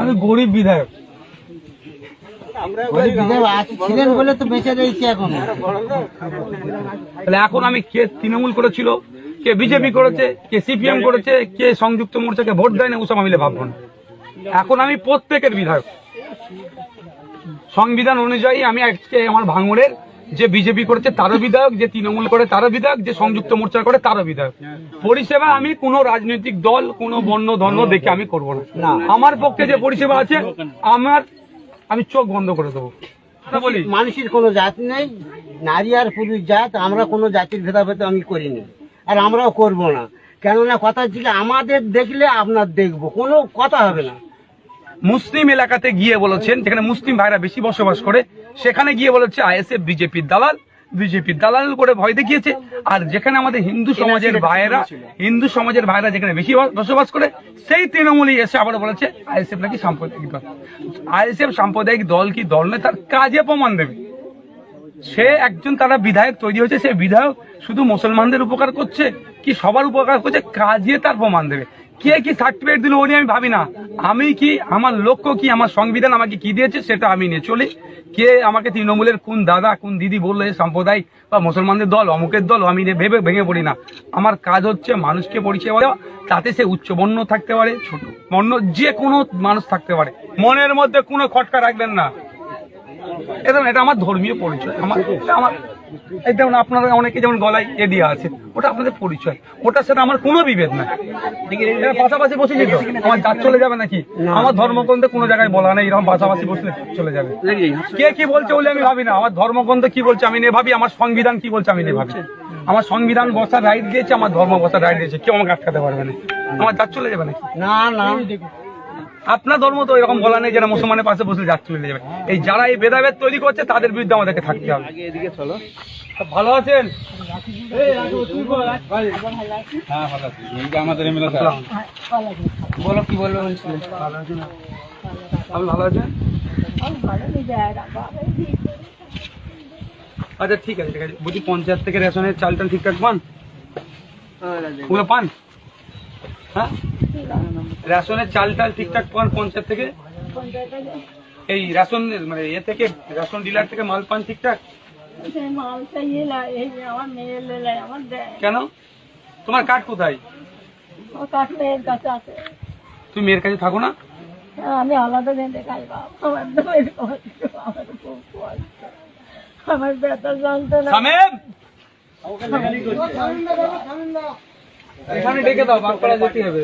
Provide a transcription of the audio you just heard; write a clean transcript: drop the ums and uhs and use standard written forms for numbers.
আমি গরিব বিধায়ক। ছিলেন বলে তো বেঁচে রয়েছে এখন। তাহলে এখন আমি কে তৃণমূল করেছিল, কে বিজেপি করেছে, কে সিপিএম করেছে, কে সংযুক্ত মোর্চাকে ভোট দেয় না, ওসব আমি ভাববো না। এখন আমি প্রত্যেকের বিধায়ক। সংবিধান অনুযায়ী আমি আজকে আমার ভাঙড়ের যে বিজেপি করেছে তারও বিধায়ক, যে তৃণমূল করে তারও বিধায়ক, যে সংযুক্ত মোর্চা করে তারও বিধায়ক। পরিষেবা আমি কোনো রাজনৈতিক দল, কোনো বর্ণ ধর্ম দেখে আমি করবো না। আমার পক্ষে যে পরিষেবা আছে আমি চোখ বন্ধ করে দেবো। বলি মানুষের কোনো জাত নেই, নারী আর পুরুষ জাত, আমরা কোনো জাতির ভেদাভেদ আমি করিনি, আর আমরাও করব না। কেননা কথা হচ্ছে আমাদের দেখলে আপনার দেখবো, কোনো কথা হবে না। মুসলিম এলাকাতে গিয়ে বলেছেন, যেখানে মুসলিম ভাইরা বেশি বসবাস করে, সেখানে গিয়ে বলেছে আইএসএফ বিজেপির দালাল করে ভয় দেখিয়েছে। আর যেখানে আমাদের হিন্দু সমাজের ভাইরা যেখানে বেশি বসবাস করে, সেই তৃণমূলই এসে আবার বলেছে আইএসএফ নাকি সাম্প্রদায়িক দল। আইএসএফ সাম্প্রদায়িক দল কি দল নয়, তার কাজে প্রমাণ দেবে। সে একজন তারা বিধায়ক তৈরি হয়েছে, সে বিধায়ক শুধু মুসলমানদের উপকার করছে কি সবার উপকার করছে, কাজে তার প্রমাণ দেবে। কে কি সার্টিফিকেট দিল ওই আমি ভাবি না। আমি কি, আমার লক্ষ্য কি, আমার সংবিধান আমাকে কি দিয়েছে সেটা আমি নিয়ে চলি। কে আমাকে তৃণমূলের কোন দাদা কোন দিদি বললো সাম্প্রদায়িক বা মুসলমানদের দল, অমুকের দল, আমি ভেবে ভেঙে পড়ি না। আমার কাজ হচ্ছে মানুষকে পরিষেবা দেওয়া, তাতে সে উচ্চ বর্ণ থাকতে পারে, ছোট বর্ণ, যে কোনো মানুষ থাকতে পারে। মনের মধ্যে কোনো খটকা রাখবেন না। এটা আমার ধর্মীয় পরিচয়। আমার যেমন আপনারা অনেকে যেমন গলায় দিয়ে আছে, ওটা আপনাদের পরিচয়, ওটার সাথে আমার কোনো বিভেদ নাই। পাশাপাশি বসে যেত আমার জাত চলে যাবে নাকি? আমার ধর্মগ্রন্থে কোনো জায়গায় বলা নেই এরকম পাশাপাশি বসলে চলে যাবে। কে কি বলছে বলে আমি ভাবি না। আমার ধর্মগ্রন্থ কি বলছে আমি নিয়ে ভাবি, আমার সংবিধান কি বলছে আমি নিয়ে ভাবি। আমার সংবিধান বসার রাইট দিয়েছে, আমার ধর্ম বসার রাইট দিয়েছে, কেউ আমাকে আটকাতে পারবে না। আমার জাত চলে যাবে নাকি? না না, আপনার ধর্ম তো এরকম বলা নেই যারা মুসলমানের পাশে বসে যাচ্ছে চলে যাবে। এই যারা এই ভেদাভেদ তৈরি করছে তাদের বিরুদ্ধে আমাদেরকে থাকতে হবে। ভালো আছেন? বলো কি বলবো বলছিলেন? আপনি ভালো আছেন? আচ্ছা ঠিক আছে ঠিক আছে। বুঝি পঞ্চায়েত থেকে রেশনের চালটা ঠিকঠাক পান? ওগুলো পান? হ্যাঁ, রেশনের চাল ঠিকঠাক পান পঞ্চায়েত থেকে? এই রেশন মানে এ থেকে রেশন ডিলার থেকে মাল পান ঠিকঠাক? কেন? তোমার কার্ড কোথায়? তুমি মেয়ের কাছে থাকো না? আমি আলাদা আমার ব্যথা যন্ত্রণা। এখানে ডেকে দাও, বাঁকুড়া যেতে হবে।